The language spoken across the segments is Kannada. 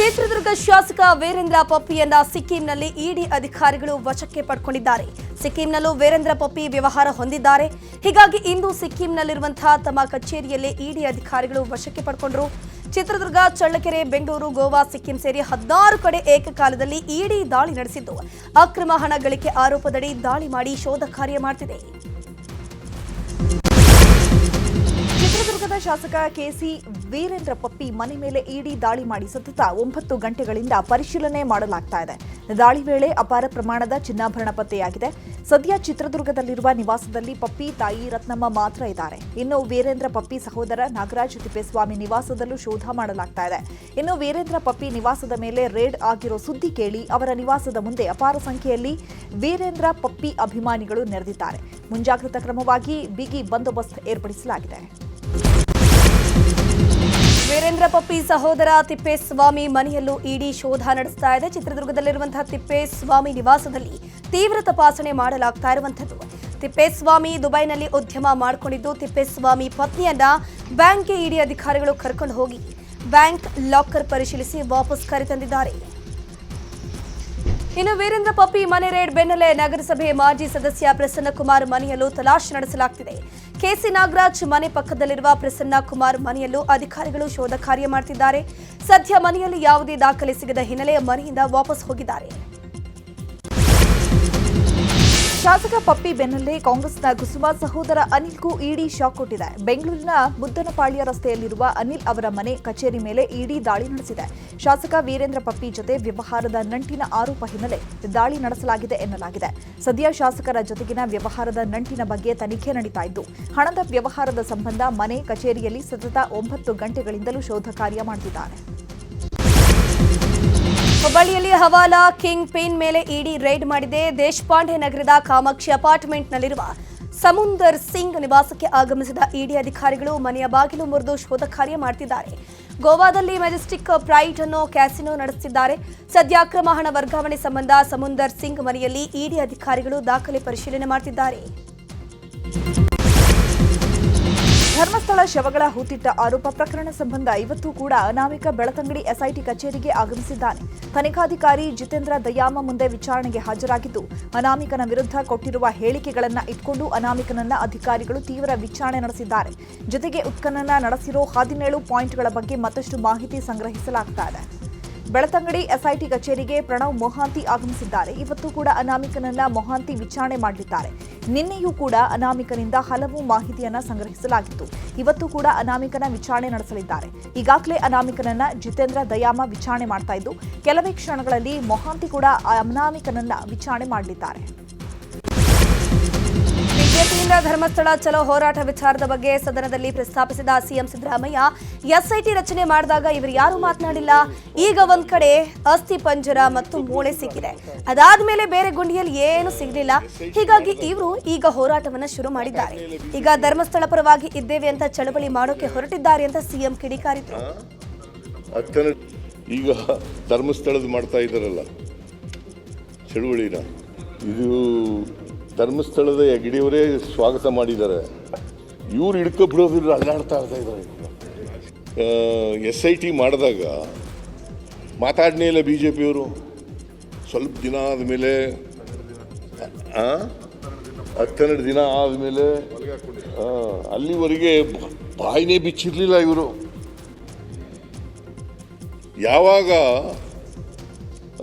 ಚಿತ್ರದುರ್ಗ ಶಾಸಕ ವೀರೇಂದ್ರ ಪಪ್ಪಿಯನ್ನ ಸಿಕ್ಕಿಂನಲ್ಲಿ ಇಡಿ ಅಧಿಕಾರಿಗಳು ವಶಕ್ಕೆ ಪಡೆದುಕೊಂಡಿದ್ದಾರೆ. ಸಿಕ್ಕಿಂನಲ್ಲೂ ವೀರೇಂದ್ರ ಪಪ್ಪಿ ವ್ಯವಹಾರ ಹೊಂದಿದ್ದಾರೆ. ಹೀಗಾಗಿ ಇಂದು ಸಿಕ್ಕಿಂನಲ್ಲಿರುವಂತಹ ತಮ್ಮ ಕಚೇರಿಯಲ್ಲೇ ಇಡಿ ಅಧಿಕಾರಿಗಳು ವಶಕ್ಕೆ ಪಡೆದುಕೊಂಡರು. ಚಿತ್ರದುರ್ಗ, ಚಳ್ಳಕೆರೆ, ಬೆಂಗಳೂರು, ಗೋವಾ, ಸಿಕ್ಕಿಂ ಸೇರಿ 16 ಕಡೆ ಏಕಕಾಲದಲ್ಲಿ ಇಡಿ ದಾಳಿ ನಡೆಸಿದ್ದು ಅಕ್ರಮ ಹಣ ಗಳಿಕೆ ಆರೋಪದಡಿ ದಾಳಿ ಮಾಡಿ ಶೋಧ ಕಾರ್ಯ ಮಾಡುತ್ತಿದೆ. ಚಿತ್ರದುರ್ಗದ ಶಾಸಕ ಕೆಸಿ ವೀರೇಂದ್ರ ಪಪ್ಪಿ ಮನೆ ಮೇಲೆ ಇಡಿ ದಾಳಿ ಮಾಡಿ ಸತತ 9 ಗಂಟೆಗಳಿಂದ ಪರಿಶೀಲನೆ ಮಾಡಲಾಗ್ತಾ ಇದೆ. ದಾಳಿ ವೇಳೆ ಅಪಾರ ಪ್ರಮಾಣದ ಚಿನ್ನಾಭರಣ ಪತ್ತೆಯಾಗಿದೆ. ಸದ್ಯ ಚಿತ್ರದುರ್ಗದಲ್ಲಿರುವ ನಿವಾಸದಲ್ಲಿ ಪಪ್ಪಿ ತಾಯಿ ರತ್ನಮ್ಮ ಮಾತ್ರ ಇದ್ದಾರೆ. ಇನ್ನು ವೀರೇಂದ್ರ ಪಪ್ಪಿ ಸಹೋದರ ನಾಗರಾಜ್ ತಿಪ್ಪೇಸ್ವಾಮಿ ನಿವಾಸದಲ್ಲೂ ಶೋಧ ಮಾಡಲಾಗ್ತಾ ಇದೆ. ಇನ್ನು ವೀರೇಂದ್ರ ಪಪ್ಪಿ ನಿವಾಸದ ಮೇಲೆ ರೇಡ್ ಆಗಿರೋ ಸುದ್ದಿ ಕೇಳಿ ಅವರ ನಿವಾಸದ ಮುಂದೆ ಅಪಾರ ಸಂಖ್ಯೆಯಲ್ಲಿ ವೀರೇಂದ್ರ ಪಪ್ಪಿ ಅಭಿಮಾನಿಗಳು ನೆರೆದಿದ್ದಾರೆ. ಮುಂಜಾಗ್ರತಾ ಕ್ರಮವಾಗಿ ಬಿಗಿ ಬಂದೋಬಸ್ತ್ ಏರ್ಪಡಿಸಲಾಗಿದೆ. ವೀರೇಂದ್ರ ಪಪ್ಪಿ ಸಹೋದರ ತಿಪ್ಪೇಸ್ವಾಮಿ ಮನೆಯಲ್ಲೂ ಇಡಿ ಶೋಧ ನಡೆಸ್ತಾ ಇದೆ. ಚಿತ್ರದುರ್ಗದಲ್ಲಿರುವಂತಹ ತಿಪ್ಪೇಸ್ವಾಮಿ ನಿವಾಸದಲ್ಲಿ ತೀವ್ರ ತಪಾಸಣೆ ಮಾಡಲಾಗ್ತಾ ಇರುವಂತದ್ದು. ತಿಪ್ಪೇಸ್ವಾಮಿ ದುಬೈನಲ್ಲಿ ಉದ್ಯಮ ಮಾಡಿಕೊಂಡಿದ್ದು, ತಿಪ್ಪೇಸ್ವಾಮಿ ಪತ್ನಿಯನ್ನ ಬ್ಯಾಂಕ್ಗೆ ಇಡಿ ಅಧಿಕಾರಿಗಳು ಕರ್ಕೊಂಡು ಹೋಗಿ ಬ್ಯಾಂಕ್ ಲಾಕರ್ ಪರಿಶೀಲಿಸಿ ವಾಪಸ್ ಕರೆತಂದಿದ್ದಾರೆ. ಇನ್ನು ವೀರೇಂದ್ರ ಪಪ್ಪಿ ಮನೆ ರೇಡ್ ಬೆನ್ನಲ್ಲೇ ನಗರಸಭೆ ಮಾಜಿ ಸದಸ್ಯ ಪ್ರಸನ್ನ ಕುಮಾರ್ ಮನೆಯಲ್ಲೂ ತಲಾಶ್ ನಡೆಸಲಾಗುತ್ತಿದೆ. ಕೆಸಿ ನಾಗರಾಜ್ ಮನೆ ಪಕ್ಕದಲ್ಲಿರುವ ಪ್ರಸನ್ನ ಕುಮಾರ್ ಮನೆಯಲ್ಲೂ ಅಧಿಕಾರಿಗಳು ಶೋಧ ಕಾರ್ಯ ಮಾಡುತ್ತಿದ್ದಾರೆ. ಸದ್ಯ ಮನೆಯಲ್ಲಿ ಯಾವುದೇ ದಾಖಲೆ ಸಿಗದ ಹಿನ್ನೆಲೆ ಮನೆಯಿಂದ ವಾಪಸ್ ಹೋಗಿದ್ದಾರೆ. ಶಾಸಕ ಪಪ್ಪಿ ಬೆನ್ನಲ್ಲೇ ಕಾಂಗ್ರೆಸ್ನ ಕುಸುಮ ಸಹೋದರ ಅನಿಲ್ಗೂ ಇಡಿ ಶಾಕ್ ಕೊಟ್ಟಿದೆ. ಬೆಂಗಳೂರಿನ ಮುದ್ದನಪಾಳ್ಯ ರಸ್ತೆಯಲ್ಲಿರುವ ಅನಿಲ್ ಅವರ ಮನೆ ಕಚೇರಿ ಮೇಲೆ ಇಡಿ ದಾಳಿ ನಡೆಸಿದೆ. ಶಾಸಕ ವೀರೇಂದ್ರ ಪಪ್ಪಿ ಜೊತೆ ವ್ಯವಹಾರದ ನಂಟಿನ ಆರೋಪ ಹಿನ್ನೆಲೆ ದಾಳಿ ನಡೆಸಲಾಗಿದೆ ಎನ್ನಲಾಗಿದೆ. ಸದ್ಯ ಶಾಸಕರ ಜೊತೆಗಿನ ವ್ಯವಹಾರದ ನಂಟಿನ ಬಗ್ಗೆ ತನಿಖೆ ನಡೀತಾ ಇದ್ದು, ಹಣದ ವ್ಯವಹಾರದ ಸಂಬಂಧ ಮನೆ ಕಚೇರಿಯಲ್ಲಿ ಸತತ 9 ಗಂಟೆಗಳಿಂದಲೂ ಶೋಧ ಕಾರ್ಯ ಮಾಡುತ್ತಿದ್ದಾರೆ. ಹುಬ್ಬಳ್ಳಿಯಲ್ಲಿ ಹವಾಲಾ ಕಿಂಗ್ ಪಿನ್ ಮೇಲೆ ಇಡಿ ರೈಡ್ ಮಾಡಿದೆ. ದೇಶಪಾಂಡೆ ನಗರದ ಕಾಮಾಕ್ಷಿ ಅಪಾರ್ಟ್ಮೆಂಟ್ನಲ್ಲಿರುವ ಸಮುಂದರ್ ಸಿಂಗ್ ನಿವಾಸಕ್ಕೆ ಆಗಮಿಸಿದ ಇಡಿ ಅಧಿಕಾರಿಗಳು ಮನೆಯ ಬಾಗಿಲು ಮುರಿದು ಶೋಧ ಕಾರ್ಯ ಮಾಡುತ್ತಿದ್ದಾರೆ. ಗೋವಾದಲ್ಲಿ ಮೆಜೆಸ್ಟಿಕ್ ಪ್ರೈಡ್ ಅನ್ನೋ ಕ್ಯಾಸಿನೋ ನಡೆಸುತ್ತಿದ್ದಾರೆ. ಸದ್ಯ ಅಕ್ರಮ ಹಣ ವರ್ಗಾವಣೆ ಸಂಬಂಧ ಸಮುಂದರ್ ಸಿಂಗ್ ಮನೆಯಲ್ಲಿ ಇಡಿ ಅಧಿಕಾರಿಗಳು ದಾಖಲೆ ಪರಿಶೀಲನೆ ಮಾಡುತ್ತಿದ್ದಾರೆ. ಧರ್ಮಸ್ಥಳ ಶವಗಳ ಹೂತಿಟ್ಟ ಆರೋಪ ಪ್ರಕರಣ ಸಂಬಂಧ ಇವತ್ತು ಕೂಡ ಅನಾಮಿಕ ಬೆಳತಂಗಡಿ ಎಸ್ಐಟಿ ಕಚೇರಿಗೆ ಆಗಮಿಸಿದ್ದಾನೆ. ತನಿಖಾಧಿಕಾರಿ ಜಿತೇಂದ್ರ ದಯಾಮ ಮುಂದೆ ವಿಚಾರಣೆಗೆ ಹಾಜರಾಗಿದ್ದು, ಅನಾಮಿಕನ ವಿರುದ್ಧ ಕೊಟ್ಟಿರುವ ಹೇಳಿಕೆಗಳನ್ನು ಇಟ್ಕೊಂಡು ಅನಾಮಿಕನನ್ನ ಅಧಿಕಾರಿಗಳು ತೀವ್ರ ವಿಚಾರಣೆ ನಡೆಸಿದ್ದಾರೆ. ಜೊತೆಗೆ ಉತ್ಖನನ ನಡೆಸಿರೋ 17 ಪಾಯಿಂಟ್ಗಳ ಬಗ್ಗೆ ಮತ್ತಷ್ಟು ಮಾಹಿತಿ ಸಂಗ್ರಹಿಸಲಾಗ್ತಾ ಇದೆ. ಬೆಳತಂಗಡಿ ಎಸ್ಐಟಿ ಕಚೇರಿಗೆ ಪ್ರಣವ್ ಮೊಹಾಂತಿ ಆಗಮಿಸಿದ್ದಾರೆ. ಇವತ್ತು ಕೂಡ ಅನಾಮಿಕನನ್ನ ಮೊಹಾಂತಿ ವಿಚಾರಣೆ ಮಾಡಲಿದ್ದಾರೆ. ನಿನ್ನೆಯೂ ಕೂಡ ಅನಾಮಿಕನಿಂದ ಹಲವು ಮಾಹಿತಿಯನ್ನ ಸಂಗ್ರಹಿಸಲಾಗಿತ್ತು. ಇವತ್ತು ಕೂಡ ಅನಾಮಿಕನ ವಿಚಾರಣೆ ನಡೆಸಲಿದ್ದಾರೆ. ಈಗಾಗಲೇ ಅನಾಮಿಕನನ್ನ ಜಿತೇಂದ್ರ ದಯಾಮ ವಿಚಾರಣೆ ಮಾಡ್ತಾ ಇದ್ದು, ಕೆಲವೇ ಕ್ಷಣಗಳಲ್ಲಿ ಮೊಹಾಂತಿ ಕೂಡ ಅನಾಮಿಕನನ್ನ ವಿಚಾರಣೆ ಮಾಡಲಿದ್ದಾರೆ. ಬಿಜೆಪಿಯಿಂದ ಧರ್ಮಸ್ಥಳ ಚಲೋ ಹೋರಾಟ ವಿಚಾರದ ಬಗ್ಗೆ ಸದನದಲ್ಲಿ ಪ್ರಸ್ತಾಪಿಸಿದ ಸಿಎಂ ಸಿದ್ದರಾಮಯ್ಯ, ಎಸ್ಐಟಿ ರಚನೆ ಮಾಡಿದಾಗ ಇವರು ಯಾರು ಮಾತನಾಡಿಲ್ಲ. ಈಗ ಒಂದ್ ಕಡೆ ಅಸ್ಥಿ ಪಂಜರ ಮತ್ತು ಮೂಳೆ ಸಿಕ್ಕಿದೆ, ಅದಾದ್ಮೇಲೆ ಬೇರೆ ಗುಂಡಿಯಲ್ಲಿ ಏನು ಸಿಗಲಿಲ್ಲ. ಹೀಗಾಗಿ ಇವರು ಈಗ ಹೋರಾಟವನ್ನ ಶುರು ಮಾಡಿದ್ದಾರೆ. ಈಗ ಧರ್ಮಸ್ಥಳ ಪರವಾಗಿ ಇದ್ದೇವೆ ಅಂತ ಚಳವಳಿ ಮಾಡೋಕೆ ಹೊರಟಿದ್ದಾರೆ ಅಂತ ಸಿಎಂ ಕಿಡಿಕಾರಿದ್ರು. ಈಗ ಧರ್ಮಸ್ಥಳದ ಮಾಡ್ತಾ ಇದ್ದಾರಲ್ಲ ಚಳುವಳಿನ, ಇದು ಧರ್ಮಸ್ಥಳದ ಹೆಗ್ಗಡೆಯವರೇ ಸ್ವಾಗತ ಮಾಡಿದ್ದಾರೆ. ಇವ್ರು ಹಿಡ್ಕೊಬಿಡೋದಿಲ್ಲ, ಅಲ್ಲಾಡ್ತಾ ಇದ್ದಾರೆ. SIT ಮಾಡಿದಾಗ ಮಾತಾಡನೇ ಇಲ್ಲ ಬಿ ಜೆ ಪಿಯವರು. ಸ್ವಲ್ಪ ದಿನ ಆದಮೇಲೆ 12 ದಿನ ಆದಮೇಲೆ ಅಲ್ಲಿವರೆಗೆ ಬಾಯಿನೇ ಬಿಚ್ಚಿರಲಿಲ್ಲ ಇವರು. ಯಾವಾಗ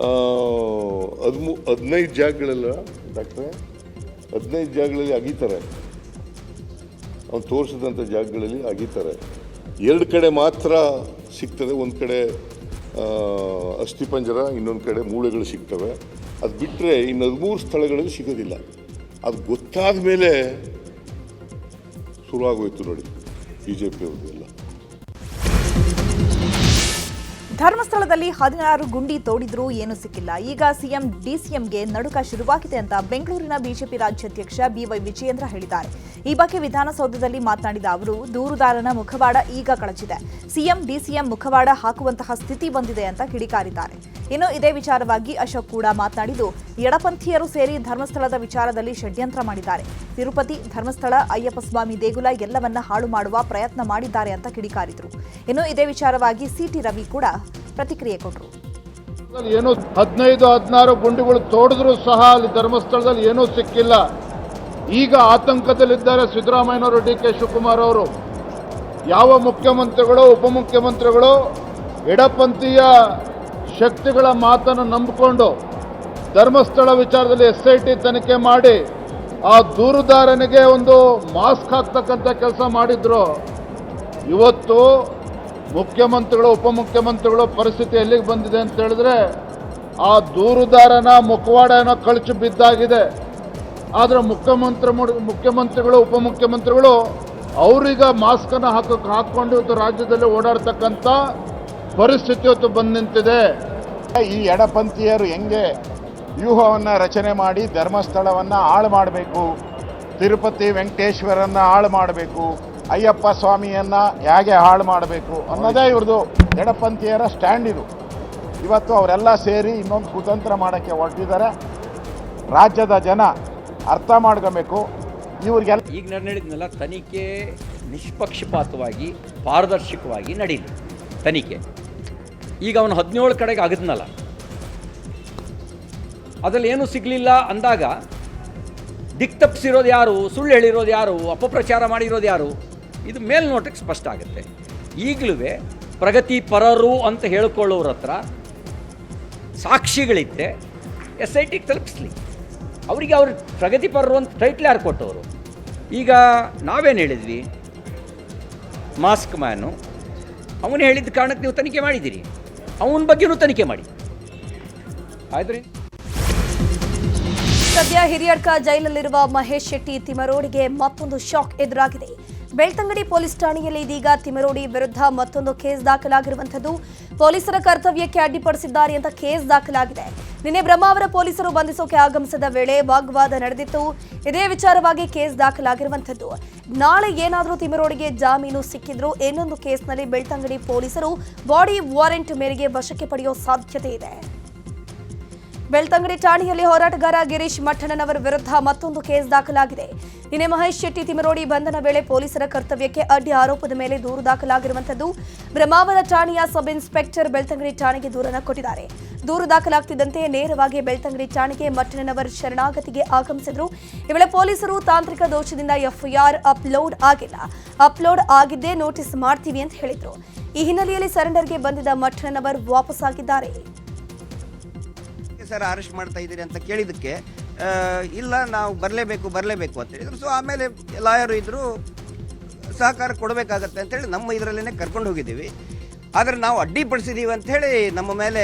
15 ಜಾಗಗಳೆಲ್ಲ ಡಾಕ್ಟ್ರೆ 15 ಜಾಗಗಳಲ್ಲಿ ಅಗೀತಾರೆ, ಅವ್ನು ತೋರಿಸಿದಂಥ ಜಾಗಗಳಲ್ಲಿ ಅಗೀತಾರೆ. 2 ಕಡೆ ಮಾತ್ರ ಸಿಗ್ತದೆ. ಒಂದು ಕಡೆ ಅಸ್ಥಿಪಂಜರ, ಇನ್ನೊಂದು ಕಡೆ ಮೂಳೆಗಳು ಸಿಗ್ತವೆ. ಅದು ಬಿಟ್ಟರೆ ಇನ್ನು 13 ಸ್ಥಳಗಳಲ್ಲಿ ಸಿಗೋದಿಲ್ಲ. ಅದು ಗೊತ್ತಾದ ಮೇಲೆ ಶುರುವಾಗೋಯ್ತು ನೋಡಿ ಬಿ ಜೆ ಪಿಯವ್ರದ್ದೆಲ್ಲ. ಧರ್ಮಸ್ಥಳದಲ್ಲಿ 16 ಗುಂಡಿ ತೋಡಿದ್ರೂ ಏನೂ ಸಿಕ್ಕಿಲ್ಲ. ಈಗ ಸಿಎಂ ಡಿಸಿಎಂಗೆ ನಡುಕ ಶುರುವಾಗಿದೆ ಅಂತ ಬೆಂಗಳೂರಿನ ಬಿಜೆಪಿ ರಾಜ್ಯಾಧ್ಯಕ್ಷ ಬಿವೈ ವಿಜಯೇಂದ್ರ ಹೇಳಿದ್ದಾರೆ. ಈ ಬಗ್ಗೆ ವಿಧಾನಸೌಧದಲ್ಲಿ ಮಾತನಾಡಿದ ಅವರು, ದೂರುದಾರನ ಮುಖವಾಡ ಈಗ ಕಳಚಿದೆ, ಸಿಎಂ ಡಿಸಿಎಂ ಮುಖವಾಡ ಹಾಕುವಂತಹ ಸ್ಥಿತಿ ಬಂದಿದೆ ಅಂತ ಕಿಡಿಕಾರಿದ್ದಾರೆ. ಇನ್ನು ಇದೇ ವಿಚಾರವಾಗಿ ಅಶೋಕ್ ಕೂಡ ಮಾತನಾಡಿದ್ದು, ಎಡಪಂಥೀಯರು ಸೇರಿ ಧರ್ಮಸ್ಥಳದ ವಿಚಾರದಲ್ಲಿ ಷಡ್ಯಂತ್ರ ಮಾಡಿದ್ದಾರೆ. ತಿರುಪತಿ, ಧರ್ಮಸ್ಥಳ, ಅಯ್ಯಪ್ಪ ಸ್ವಾಮಿ ದೇಗುಲ ಎಲ್ಲವನ್ನ ಹಾಳು ಮಾಡುವ ಪ್ರಯತ್ನ ಮಾಡಿದ್ದಾರೆ ಅಂತ ಕಿಡಿಕಾರಿದರು. ಇನ್ನು ಇದೇ ವಿಚಾರವಾಗಿ ಸಿಟಿ ರವಿ ಕೂಡ ಪ್ರತಿಕ್ರಿಯೆ ಕೊಟ್ಟರು. ಏನು 15-16 ಗುಂಡುಗಳು ತೋಡಿದ್ರು ಸಹ ಅಲ್ಲಿ ಧರ್ಮಸ್ಥಳದಲ್ಲಿ ಏನೂ ಸಿಕ್ಕಿಲ್ಲ. ಈಗ ಆತಂಕದಲ್ಲಿದ್ದಾರೆ ಸಿದ್ದರಾಮಯ್ಯನವರು, ಡಿ.ಕೆ. ಶಿವಕುಮಾರ್ ಅವರು. ಯಾವ ಮುಖ್ಯಮಂತ್ರಿಗಳು, ಉಪಮುಖ್ಯಮಂತ್ರಿಗಳು ಎಡಪಂಥೀಯ ಶಕ್ತಿಗಳ ಮಾತನ್ನು ನಂಬಿಕೊಂಡು ಧರ್ಮಸ್ಥಳ ವಿಚಾರದಲ್ಲಿ SIT ತನಿಖೆ ಮಾಡಿ ಆ ದೂರುದಾರನಿಗೆ ಒಂದು ಮಾಸ್ಕ್ ಹಾಕ್ತಕ್ಕಂಥ ಕೆಲಸ ಮಾಡಿದ್ರು. ಇವತ್ತು ಮುಖ್ಯಮಂತ್ರಿಗಳು, ಉಪಮುಖ್ಯಮಂತ್ರಿಗಳು ಪರಿಸ್ಥಿತಿ ಎಲ್ಲಿಗೆ ಬಂದಿದೆ ಅಂತ ಹೇಳಿದ್ರೆ ಆ ದೂರುದಾರನ ಮುಖವಾಡನ ಕಳಚು ಬಿದ್ದಾಗಿದೆ. ಆದರೆ ಮುಖ್ಯಮಂತ್ರಿಗಳು, ಉಪಮುಖ್ಯಮಂತ್ರಿಗಳು ಅವರೀಗ ಮಾಸ್ಕನ್ನು ಹಾಕೊಂಡು ಇವತ್ತು ರಾಜ್ಯದಲ್ಲಿ ಓಡಾಡ್ತಕ್ಕಂಥ ಪರಿಸ್ಥಿತಿ ಇವತ್ತು ಬಂದು ನಿಂತಿದೆ. ಈ ಎಡಪಂಥೀಯರು ಹೆಂಗೆ ವ್ಯೂಹವನ್ನು ರಚನೆ ಮಾಡಿ ಧರ್ಮಸ್ಥಳವನ್ನು ಹಾಳು ಮಾಡಬೇಕು, ತಿರುಪತಿ ವೆಂಕಟೇಶ್ವರನ್ನ ಹಾಳು ಮಾಡಬೇಕು, ಅಯ್ಯಪ್ಪ ಸ್ವಾಮಿಯನ್ನು ಹೇಗೆ ಹಾಳು ಮಾಡಬೇಕು ಅನ್ನೋದೇ ಇವ್ರದ್ದು ಎಡಪಂಥೀಯರ ಸ್ಟ್ಯಾಂಡ್ ಇದು. ಇವತ್ತು ಅವರೆಲ್ಲ ಸೇರಿ ಇನ್ನೊಂದು ಕುತಂತ್ರ ಮಾಡೋಕ್ಕೆ ಹೊರಟಿದ್ದಾರೆ. ರಾಜ್ಯದ ಜನ ಅರ್ಥ ಮಾಡ್ಕೋಬೇಕು. ಇವ್ರಿಗೆಲ್ಲ ಈಗ ನಾನು ಹೇಳಿದ್ನಲ್ಲ, ತನಿಖೆ ನಿಷ್ಪಕ್ಷಪಾತವಾಗಿ ಪಾರದರ್ಶಕವಾಗಿ ನಡೀಲಿ ತನಿಖೆ. ಈಗ ಅವನು 17 ಕಡೆಗೆ ಆಗಿದ್ನಲ್ಲ, ಅದರಲ್ಲಿ ಏನೂ ಸಿಗಲಿಲ್ಲ ಅಂದಾಗ ದಿಕ್ ತಪ್ಪಿಸಿರೋದು ಯಾರು, ಸುಳ್ಳು ಹೇಳಿರೋದು ಯಾರು, ಅಪಪ್ರಚಾರ ಮಾಡಿರೋದು ಯಾರು, ಇದು ಮೇಲ್ನೋಟಕ್ಕೆ ಸ್ಪಷ್ಟ ಆಗುತ್ತೆ. ಈಗಲೂ ಪ್ರಗತಿಪರರು ಅಂತ ಹೇಳ್ಕೊಳ್ಳೋರ ಹತ್ರ ಸಾಕ್ಷಿಗಳಿದ್ದರೆ SITಗೆ ತಲುಪಿಸ್ಲಿ. ಅವರಿಗೆ ಅವ್ರ ಪ್ರಗತಿಪರರು ಅಂತ ಟೈಟ್ಲ್ ಯಾರು ಕೊಟ್ಟವರು? ಈಗ ನಾವೇನು ಹೇಳಿದ್ವಿ, ಮಾಸ್ಕ್ ಮ್ಯಾನು ಅವನು ಹೇಳಿದ ಕಾರಣಕ್ಕೆ ನೀವು ತನಿಖೆ ಮಾಡಿದ್ದೀರಿ, ಅವನ ಬಗ್ಗೆನೂ ತನಿಖೆ ಮಾಡಿ. ಆಯ್ತು ರೀ. ಸದ್ಯ ಹಿರಿಯಡ್ಕ ಜೈಲಲ್ಲಿರುವ ಮಹೇಶ್ ಶೆಟ್ಟಿ ತಿಮರೋಡಿಗೆ ಮತ್ತೊಂದು ಶಾಕ್ ಎದುರಾಗಿದೆ. ಬೆಳ್ತಂಗಡಿ ಪೊಲೀಸ್ ಠಾಣೆಯಲ್ಲಿ ಇದೀಗ ತಿಮರೋಡಿ ವಿರುದ್ಧ ಮತ್ತೊಂದು ಕೇಸ್ ದಾಖಲಾಗಿರುವಂಥದ್ದು. ಪೊಲೀಸರ ಕರ್ತವ್ಯಕ್ಕೆ ಅಡ್ಡಿಪಡಿಸಿದ್ದಾರೆ ಅಂತ ಕೇಸ್ ದಾಖಲಾಗಿದೆ. ನಿನ್ನೆ ಬ್ರಹ್ಮಾವರ ಪೊಲೀಸರು ಬಂಧಿಸೋಕೆ ಆಗಮಿಸಿದ ವೇಳೆ ವಾಗ್ವಾದ ನಡೆದಿತ್ತು. ಇದೇ ವಿಚಾರವಾಗಿ ಕೇಸ್ ದಾಖಲಾಗಿರುವಂಥದ್ದು. ನಾಳೆ ಏನಾದರೂ ತಿಮರೋಡಿಗೆ ಜಾಮೀನು ಸಿಕ್ಕಿದ್ರು ಇನ್ನೊಂದು ಕೇಸ್ನಲ್ಲಿ ಬೆಳ್ತಂಗಡಿ ಪೊಲೀಸರು ಬಾಡಿ ವಾರೆಂಟ್ ಮೇರೆಗೆ ವಶಕ್ಕೆ ಪಡೆಯೋ ಸಾಧ್ಯತೆ ಇದೆ. ಬೆಳ್ತಂಗಡಿ ಠಾಣೆಯಲ್ಲಿ ಹೋರಾಟಗಾರ ಗಿರೀಶ್ ಮಠಣ್ಣನವರ ವಿರುದ್ಧ ಮತ್ತೊಂದು ಕೇಸ್ ದಾಖಲಾಗಿದೆ. ನಿನ್ನೆ ಮಹೇಶ್ ಶೆಟ್ಟಿ ತಿಮರೋಡಿ ಬಂಧನ ವೇಳೆ ಪೊಲೀಸರ ಕರ್ತವ್ಯಕ್ಕೆ ಅಡ್ಡಿ ಆರೋಪದ ಮೇಲೆ ದೂರು ದಾಖಲಾಗಿರುವಂಥದ್ದು. ಬ್ರಹ್ಮಾವರ ಠಾಣೆಯ ಸಬ್ ಇನ್ಸ್ಪೆಕ್ಟರ್ ಬೆಳ್ತಂಗಡಿ ಠಾಣೆಗೆ ದೂರನ್ನು ಕೊಟ್ಟಿದ್ದಾರೆ. ದೂರು ದಾಖಲಾಗ್ತಿದ್ದಂತೆ ನೇರವಾಗಿ ಬೆಳ್ತಂಗಡಿ ಠಾಣೆಗೆ ಮಠಣ್ಣನವರ ಶರಣಾಗತಿಗೆ ಆಗಮಿಸಿದ್ರು. ಈ ವೇಳೆ ಪೊಲೀಸರು ತಾಂತ್ರಿಕ ದೋಷದಿಂದ FIR ಅಪ್ಲೋಡ್ ಆಗಿಲ್ಲ, ಅಪ್ಲೋಡ್ ಆಗಿದ್ದೇ ನೋಟಿಸ್ ಮಾಡ್ತೀವಿ ಅಂತ ಹೇಳಿದ್ರು. ಈ ಹಿನ್ನೆಲೆಯಲ್ಲಿ ಸರೆಂಡರ್ಗೆ ಬಂದಿದ್ದ ಮಠಣ್ಣನವರ್ ವಾಪಸ್ ಆಗಿದ್ದಾರೆ. ಸರ್ ಅರೆಸ್ಟ್ ಮಾಡ್ತಾ ಇದ್ದೀರಿ ಅಂತ ಕೇಳಿದ್ದಕ್ಕೆ ಇಲ್ಲ ನಾವು ಬರಲೇಬೇಕು ಅಂತ ಹೇಳಿದ್ರು. ಸೊ ಆಮೇಲೆ ಲಾಯರು ಇದ್ದರು, ಸಹಕಾರ ಕೊಡಬೇಕಾಗತ್ತೆ ಅಂತೇಳಿ ನಮ್ಮ ಇದರಲ್ಲೇ ಕರ್ಕೊಂಡು ಹೋಗಿದ್ದೀವಿ. ಆದರೆ ನಾವು ಅಡ್ಡಿಪಡಿಸಿದ್ದೀವಿ ಅಂಥೇಳಿ ನಮ್ಮ ಮೇಲೆ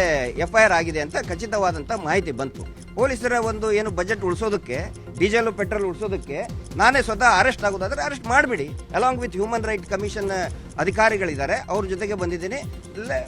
FIR ಆಗಿದೆ ಅಂತ ಖಚಿತವಾದಂಥ ಮಾಹಿತಿ ಬಂತು. ಪೊಲೀಸರ ಒಂದು ಏನು ಬಜೆಟ್ ಉಳಿಸೋದಕ್ಕೆ, ಡೀಸೆಲು ಪೆಟ್ರೋಲ್ ಉಳಿಸೋದಕ್ಕೆ ನಾನೇ ಸ್ವತಃ ಅರೆಸ್ಟ್ ಆಗೋದಾದರೆ ಅರೆಸ್ಟ್ ಮಾಡಿಬಿಡಿ. Along with human right commission ಅಧಿಕಾರಿಗಳಿದ್ದಾರೆ, ಅವ್ರ ಜೊತೆಗೆ ಬಂದಿದ್ದೀನಿ. ಇಲ್ಲೇ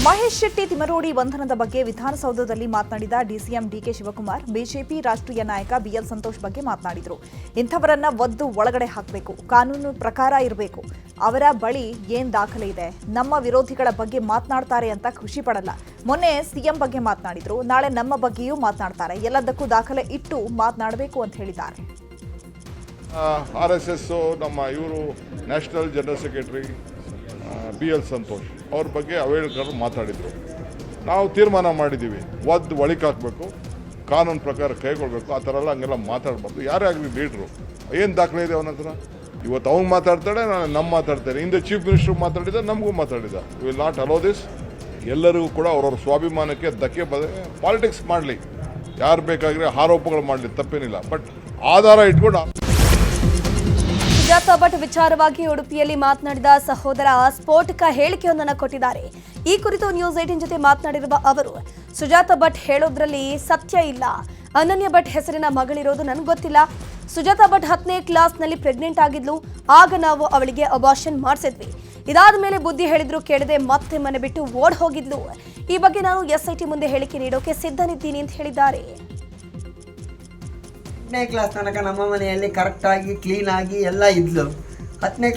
ಮಹೇಶ್ ಶೆಟ್ಟಿ ತಿಮರೋಡಿ ಬಂಧನದ ಬಗ್ಗೆ ವಿಧಾನಸೌಧದಲ್ಲಿ ಮಾತನಾಡಿದ DCM DK ಶಿವಕುಮಾರ್ ಬಿಜೆಪಿ ರಾಷ್ಟ್ರೀಯ ನಾಯಕ BL ಸಂತೋಷ್ ಬಗ್ಗೆ ಮಾತನಾಡಿದರು. ಇಂಥವರನ್ನ ಒದ್ದು ಒಳಗಡೆ ಹಾಕಬೇಕು, ಕಾನೂನು ಪ್ರಕಾರ ಇರಬೇಕು. ಅವರ ಬಳಿ ಏನ್ ದಾಖಲೆ ಇದೆ? ನಮ್ಮ ವಿರೋಧಿಗಳ ಬಗ್ಗೆ ಮಾತನಾಡ್ತಾರೆ ಅಂತ ಖುಷಿ ಪಡಲ್ಲ. ಮೊನ್ನೆ CM ಬಗ್ಗೆ ಮಾತನಾಡಿದ್ರು, ನಾಳೆ ನಮ್ಮ ಬಗ್ಗೆಯೂ ಮಾತನಾಡ್ತಾರೆ. ಎಲ್ಲದಕ್ಕೂ ದಾಖಲೆ ಇಟ್ಟು ಮಾತನಾಡಬೇಕು ಅಂತ ಹೇಳಿದ್ದಾರೆ. RSS ನಮ್ಮ ಇವರು national general secretary BL Santosh ಅವ್ರ ಬಗ್ಗೆ ಅವೇಳ್ಕರು ಮಾತಾಡಿದರು. ನಾವು ತೀರ್ಮಾನ ಮಾಡಿದ್ದೀವಿ, ಒದ್ದು ಒಳಿಕೆ ಹಾಕಬೇಕು, ಕಾನೂನು ಪ್ರಕಾರ ಕೈಗೊಳ್ಬೇಕು. ಆ ಥರ ಎಲ್ಲ ಹಂಗೆಲ್ಲ ಮಾತಾಡಬಾರ್ದು. ಯಾರೇ ಆಗಲಿ ಲೀಡ್ರು ಏನು ದಾಖಲೆ ಇದೆ ಅವನ ಹತ್ರ? ಇವತ್ತು ಅವ್ನು ಮಾತಾಡ್ತಾಳೆ, ನಾನು ನಮ್ಮ ಮಾತಾಡ್ತೇನೆ. ಹಿಂದೆ ಚೀಫ್ ಮಿನಿಸ್ಟರ್ ಮಾತಾಡಿದ, ನಮಗೂ ಮಾತಾಡಿದ. Will not allow this. ಎಲ್ಲರಿಗೂ ಕೂಡ ಅವ್ರವ್ರ ಸ್ವಾಭಿಮಾನಕ್ಕೆ ಧಕ್ಕೆ ಪಾಲಿಟಿಕ್ಸ್ ಮಾಡಲಿ, ಯಾರು ಬೇಕಾದರೆ ಆರೋಪಗಳು ಮಾಡಲಿ, ತಪ್ಪೇನಿಲ್ಲ. ಬಟ್ ಆಧಾರ ಇಟ್ಕೊಂಡು ಸುಜಾತಾ ಭಟ್ ವಿಚಾರವಾಗಿ ಉಡುಪಿಯಲ್ಲಿ ಮಾತನಾಡಿದ ಸಹೋದರ ಸ್ಫೋಟಕ ಹೇಳಿಕೆಯೊಂದನ್ನು ಕೊಟ್ಟಿದ್ದಾರೆ. ಈ ಕುರಿತು ನ್ಯೂಸ್ 18 ಜೊತೆ ಮಾತನಾಡಿರುವ ಅವರು, ಸುಜಾತಾ ಭಟ್ ಹೇಳೋದ್ರಲ್ಲಿ ಸತ್ಯ ಇಲ್ಲ. ಅನನ್ಯ ಭಟ್ ಹೆಸರಿನ ಮಗಳಿರೋದು ನನಗೆ ಗೊತ್ತಿಲ್ಲ. ಸುಜಾತಾ ಭಟ್ 10ನೇ ಕ್ಲಾಸ್ನಲ್ಲಿ ಪ್ರೆಗ್ನೆಂಟ್ ಆಗಿದ್ಲು. ಆಗ ನಾವು ಅವಳಿಗೆ ಅಬಾರ್ಷನ್ ಮಾಡಿಸಿದ್ವಿ. ಇದಾದ ಮೇಲೆ ಬುದ್ಧಿ ಹೇಳಿದ್ರು ಕೇಳದೆ ಮತ್ತೆ ಮನೆ ಬಿಟ್ಟು ಓಡ್ ಹೋಗಿದ್ಲು. ಈ ಬಗ್ಗೆ ನಾನು SIT ಮುಂದೆ ಹೇಳಿಕೆ ನೀಡೋಕೆ ಸಿದ್ಧನಿದ್ದೀನಿ ಅಂತ ಹೇಳಿದ್ದಾರೆ. 10ನೇ ಕ್ಲಾಸ್ ತನಕ ನಮ್ಮ ಮನೆಯಲ್ಲಿ ಕರೆಕ್ಟಾಗಿ ಕ್ಲೀನಾಗಿ ಎಲ್ಲ ಇದ್ಲು. 10ನೇ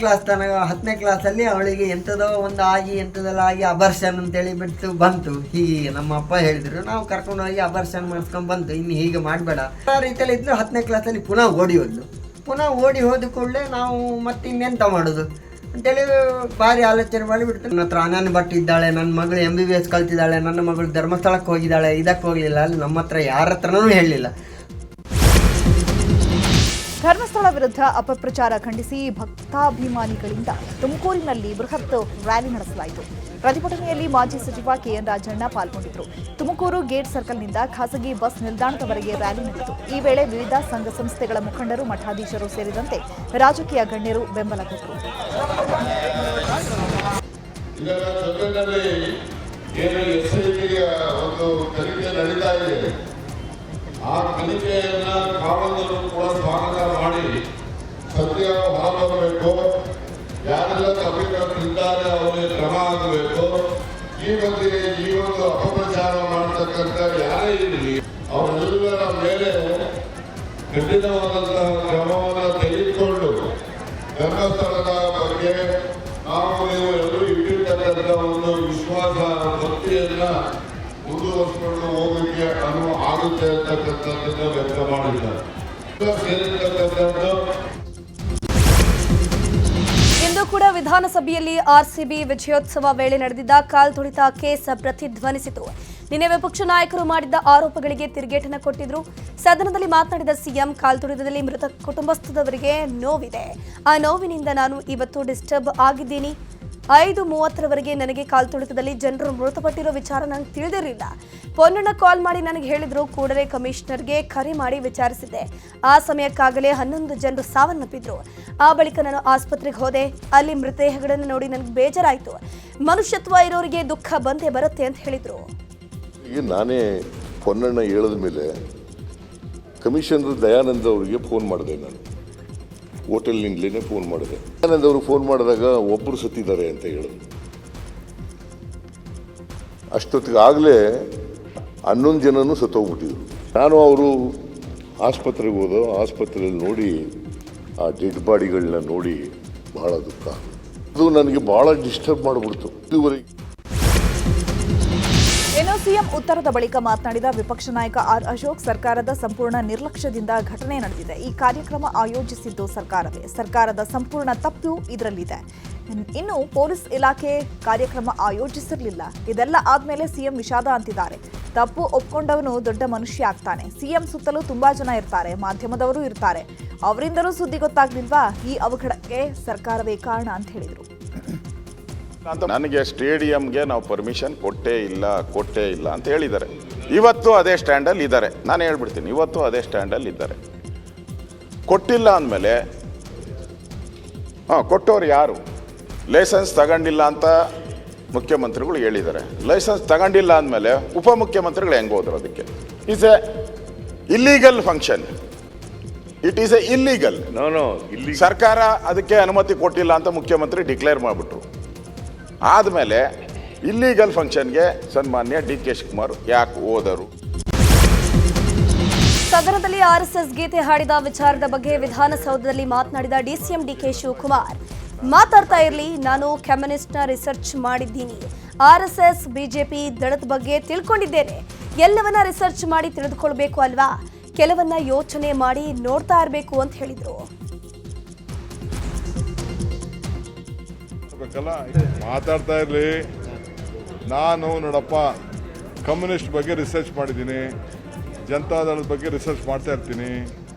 ಕ್ಲಾಸಲ್ಲಿ ಅವಳಿಗೆ ಎಂಥದೋ ಒಂದು ಆಗಿ ಎಂಥದೆಲ್ಲ ಆಗಿ ಅಬರ್ಷನ್ ಅಂತೇಳಿ ಬಿಟ್ಟು ಬಂತು. ಹೀಗೆ ನಮ್ಮ ಅಪ್ಪ ಹೇಳಿದ್ರು, ನಾವು ಕರ್ಕೊಂಡೋಗಿ ಅಬರ್ಷನ್ ಮಾಡಿಸ್ಕೊಂಡು ಬಂತು. ಇನ್ನು ಹೀಗೆ ಮಾಡಬೇಡ ಆ ರೀತಿಯಲ್ಲಿ ಇದ್ದರು. 10ನೇ ಕ್ಲಾಸಲ್ಲಿ ಪುನಃ ಓಡಿ ಹೋದ್ಲು. ಪುನಃ ಓಡಿ ಹೋದ ಕೂಡಲೇ ನಾವು ಮತ್ತೆ ಇನ್ನೆಂತ ಮಾಡೋದು, ಅಂತೇಳಿ ಭಾರಿ ಆಲೋಚನೆ ಮಾಡಿಬಿಡ್ತಾರೆ. ನನ್ನ ಹತ್ರ ಅನನ್ಯ ಭಟ್ ಇದ್ದಾಳೆ, ನನ್ನ ಮಗಳು MBBS ಕಲ್ತಿದ್ದಾಳೆ, ನನ್ನ ಮಗಳು ಧರ್ಮಸ್ಥಳಕ್ಕೆ ಹೋಗಿದ್ದಾಳೆ, ಇದಕ್ಕೆ ಹೋಗಲಿಲ್ಲ, ಅಲ್ಲಿ ನಮ್ಮ ಹತ್ರ ಯಾರ ಹತ್ರನೂ ಹೇಳಲಿಲ್ಲ. ಧರ್ಮಸ್ಥಳ ವಿರುದ್ಧ ಅಪಪ್ರಚಾರ ಖಂಡಿಸಿ ಭಕ್ತಾಭಿಮಾನಿಗಳಿಂದ ತುಮಕೂರಿನಲ್ಲಿ ಬೃಹತ್ ರ್ಯಾಲಿ ನಡೆಸಲಾಯಿತು. ಪ್ರತಿಭಟನೆಯಲ್ಲಿ ಮಾಜಿ ಸಚಿವ KN ರಾಜಣ್ಣ ಪಾಲ್ಗೊಂಡಿದ್ದರು. ತುಮಕೂರು ಗೇಟ್ ಸರ್ಕಲ್ನಿಂದ ಖಾಸಗಿ ಬಸ್ ನಿಲ್ದಾಣದವರೆಗೆ ರ್ಯಾಲಿ ನಡೆಯಿತು. ಈ ವೇಳೆ ವಿವಿಧ ಸಂಘ ಸಂಸ್ಥೆಗಳ ಮುಖಂಡರು, ಮಠಾಧೀಶರು ಸೇರಿದಂತೆ ರಾಜಕೀಯ ಗಣ್ಯರು ಬೆಂಬಲ ಕೊಟ್ಟರು. ಆ ತನಿಖೆಯನ್ನ ಕಾನೂನನ್ನು ಕೂಡ ಸ್ವಾಗತ ಮಾಡಿ ಸತ್ಯ ಹೊರಬರಬೇಕು. ಯಾರೆಲ್ಲ ತಪ್ಪಿತಸ್ಥರಿದ್ದಾರೆ ಅವರಿಗೆ ಕ್ರಮ ಆಗಬೇಕು. ಈ ಬಗ್ಗೆ ಈ ಒಂದು ಅಪಪ್ರಚಾರ ಮಾಡತಕ್ಕಂಥ ಯಾರೇ ಇರಲಿ ಅವರೆಲ್ಲರ ಮೇಲೆ ಕಠಿಣವಾದಂತಹ ಕ್ರಮವನ್ನು ತೆಗೆದುಕೊಂಡು ಧರ್ಮಸ್ಥಳದ ಬಗ್ಗೆ ನಾವು ನೀವು ಎಲ್ಲರೂ ಇಟ್ಟಿರ್ತಕ್ಕಂಥ ಒಂದು ವಿಶ್ವಾಸ ಭಕ್ತಿಯನ್ನ ಮುಂದುವರಿಸಿಕೊಂಡು ಹೋಗಲಿಕ್ಕೆ ಆಗುತ್ತೆ ಅಂತಕ್ಕಂಥದ್ದನ್ನು ವ್ಯಕ್ತ ಮಾಡಿದ್ದಾರೆ. ಇಂದು ಕೂಡ ವಿಧಾನಸಭೆಯಲ್ಲಿ RCB ವಿಜಯೋತ್ಸವ ವೇಳೆ ನಡೆದಿದ್ದ ಕಾಲ್ತುಳಿತ ಕೇಸ್ ಪ್ರತಿಧ್ವನಿಸಿತು. ನಿನ್ನೆ ವಿಪಕ್ಷ ನಾಯಕರು ಮಾಡಿದ್ದ ಆರೋಪಗಳಿಗೆ ತಿರುಗೇಟನ್ನು ಕೊಟ್ಟಿದ್ರು. ಸದನದಲ್ಲಿ ಮಾತನಾಡಿದ ಸಿಎಂ, ಕಾಲ್ತುಳಿತದಲ್ಲಿ ಮೃತ ಕುಟುಂಬಸ್ಥದವರಿಗೆ ನೋವಿದೆ. ಆ ನೋವಿನಿಂದ ನಾನು ಇವತ್ತು ಡಿಸ್ಟರ್ಬ್ ಆಗಿದ್ದೀನಿ. 5:30ರವರೆಗೆ ನನಗೆ ಕಾಲ್ತುಳಿತದಲ್ಲಿ ಜನರು ಮೃತಪಟ್ಟಿರೋ ವಿಚಾರ ನನಗೆ ತಿಳಿದಿರಲಿಲ್ಲ. ಪೊನ್ನಣ್ಣ ಕಾಲ್ ಮಾಡಿ ನನಗೆ ಹೇಳಿದ್ರು. ಕೂಡಲೇ ಕಮಿಷನರ್ಗೆ ಕರೆ ಮಾಡಿ ವಿಚಾರಿಸಿದ್ದೆ. ಆ ಸಮಯಕ್ಕಾಗಲೇ 11 ಜನರು ಸಾವನ್ನಪ್ಪಿದ್ರು. ಆ ಬಳಿಕ ನಾನು ಆಸ್ಪತ್ರೆಗೆ ಹೋದೆ. ಅಲ್ಲಿ ಮೃತದೇಹಗಳನ್ನು ನೋಡಿ ನನಗೆ ಬೇಜಾರಾಯಿತು. ಮನುಷ್ಯತ್ವ ಇರೋರಿಗೆ ದುಃಖ ಬಂದೇ ಬರುತ್ತೆ ಅಂತ ಹೇಳಿದ್ರು. ಈಗ ನಾನೇ ಪೊನ್ನಣ್ಣ ಹೇಳಿದ ಮೇಲೆ ಕಮಿಷನರ್ ದಯಾನಂದ್ ಅವರಿಗೆ ಫೋನ್ ಮಾಡಿದೆ. ನಾನು ಹೋಟೆಲ್ನಿಂದಲೇ ಫೋನ್ ಮಾಡಿದೆ. ದಯಾನಂದ್ ಅವರು ಫೋನ್ ಮಾಡಿದಾಗ ಒಬ್ಬರು ಸತ್ತಿದ್ದಾರೆ ಅಂತ ಹೇಳಿದ್ರು. ಅಷ್ಟೊತ್ತಿಗೆ ಆಗಲೇ 11 ಜನನೂ ಸತ್ತೋಗ್ಬಿಟ್ಟಿದ್ರು. ನಾನು ಅವರು ಆಸ್ಪತ್ರೆಗೆ ಹೋದ, ಆಸ್ಪತ್ರೆಯಲ್ಲಿ ನೋಡಿ ಆ ಡೆಡ್ ಬಾಡಿಗಳನ್ನ ನೋಡಿ ಬಹಳ ದುಃಖ. ಅದು ನನಗೆ ಬಹಳ ಡಿಸ್ಟರ್ಬ್ ಮಾಡಿಬಿಡ್ತು. ಇದುವರೆಗೆ ಇನ್ನು ಸಿಎಂ ಉತ್ತರದ ಬಳಿಕ ಮಾತನಾಡಿದ ವಿಪಕ್ಷ ನಾಯಕ ಆರ್ ಅಶೋಕ್, ಸರ್ಕಾರದ ಸಂಪೂರ್ಣ ನಿರ್ಲಕ್ಷ್ಯದಿಂದ ಘಟನೆ ನಡೆದಿದೆ. ಈ ಕಾರ್ಯಕ್ರಮ ಆಯೋಜಿಸಿದ್ದು ಸರ್ಕಾರವೇ. ಸರ್ಕಾರದ ಸಂಪೂರ್ಣ ತಪ್ಪು ಇದರಲ್ಲಿದೆ. ಇನ್ನು ಪೊಲೀಸ್ ಇಲಾಖೆ ಕಾರ್ಯಕ್ರಮ ಆಯೋಜಿಸಿರಲಿಲ್ಲ. ಇದೆಲ್ಲ ಆದ್ಮೇಲೆ ಸಿಎಂ ವಿಷಾದ ಅಂತಿದ್ದಾರೆ. ತಪ್ಪು ಒಪ್ಕೊಂಡವನು ದೊಡ್ಡ ಮನುಷ್ಯ ಆಗ್ತಾನೆ. ಸಿಎಂ ಸುತ್ತಲೂ ತುಂಬಾ ಜನ ಇರ್ತಾರೆ, ಮಾಧ್ಯಮದವರು ಇರ್ತಾರೆ. ಅವರಿಂದಲೂ ಸುದ್ದಿ ಗೊತ್ತಾಗ್ಲಿಲ್ವಾ? ಈ ಅವಘಡಕ್ಕೆ ಸರ್ಕಾರವೇ ಕಾರಣ ಅಂತ ಹೇಳಿದರು. ನನಗೆ ಸ್ಟೇಡಿಯಂಗೆ ನಾವು ಪರ್ಮಿಷನ್ ಕೊಟ್ಟೇ ಇಲ್ಲ ಅಂತ ಹೇಳಿದ್ದಾರೆ. ಇವತ್ತು ಅದೇ ಸ್ಟ್ಯಾಂಡಲ್ಲಿ ಇದ್ದಾರೆ. ನಾನು ಹೇಳ್ಬಿಡ್ತೀನಿ, ಇವತ್ತು ಅದೇ ಸ್ಟ್ಯಾಂಡಲ್ಲಿ ಇದ್ದಾರೆ. ಕೊಟ್ಟಿಲ್ಲ ಅಂದಮೇಲೆ ಕೊಟ್ಟವ್ರು ಯಾರು? ಲೈಸೆನ್ಸ್ ತಗೊಂಡಿಲ್ಲ ಅಂತ ಮುಖ್ಯಮಂತ್ರಿಗಳು ಹೇಳಿದ್ದಾರೆ. ಲೈಸೆನ್ಸ್ ತಗೊಂಡಿಲ್ಲ ಅಂದಮೇಲೆ ಉಪಮುಖ್ಯಮಂತ್ರಿಗಳು ಹೆಂಗೆ ಹೋದ್ರು? ಅದಕ್ಕೆ it's A illegal function. It is A illegal. ಸರ್ಕಾರ ಅದಕ್ಕೆ ಅನುಮತಿ ಕೊಟ್ಟಿಲ್ಲ ಅಂತ ಮುಖ್ಯಮಂತ್ರಿ ಡಿಕ್ಲೇರ್ ಮಾಡಿಬಿಟ್ರು. ಆದಮೇಲೆ ಇಲ್ಲೀಗಲ್ ಫಂಕ್ಷನ್ಗೆ ಸನ್ಮಾನ್ಯ DK ಶಿವಕುಮಾರ್ ಯಾಕೆ ಹೋದರು? ಸದನದಲ್ಲಿ RSS ಗೀತೆ ಹಾಡಿದ ವಿಚಾರದ ಬಗ್ಗೆ ವಿಧಾನಸೌಧದಲ್ಲಿ ಮಾತನಾಡಿದ DCM DK ಶಿವಕುಮಾರ್, ಮಾತಾಡ್ತಾ ಇರಲಿ, ನಾನು ಕಮ್ಯುನಿಸ್ಟ್ನ ರಿಸರ್ಚ್ ಮಾಡಿದ್ದೀನಿ. RSS BJP ದಳದ ಬಗ್ಗೆ ತಿಳ್ಕೊಂಡಿದ್ದೇನೆ. ಎಲ್ಲವನ್ನ ರಿಸರ್ಚ್ ಮಾಡಿ ತಿಳಿದುಕೊಳ್ಬೇಕು ಅಲ್ವಾ? ಕೆಲವನ್ನ ಯೋಚನೆ ಮಾಡಿ ನೋಡ್ತಾ ಇರಬೇಕು ಅಂತ ಹೇಳಿದ್ರು. ಮಾತಾಡ್ತಾ ಇರಲಿ, ನಾನು ನೋಡಪ್ಪ ಕಮ್ಯುನಿಸ್ಟ್ ಬಗ್ಗೆ ರಿಸರ್ಚ್ ಮಾಡಿದ್ದೀನಿ, ಜನತಾದಳದ ಬಗ್ಗೆ ರಿಸರ್ಚ್ ಮಾಡ್ತಾ ಇರ್ತೀನಿ,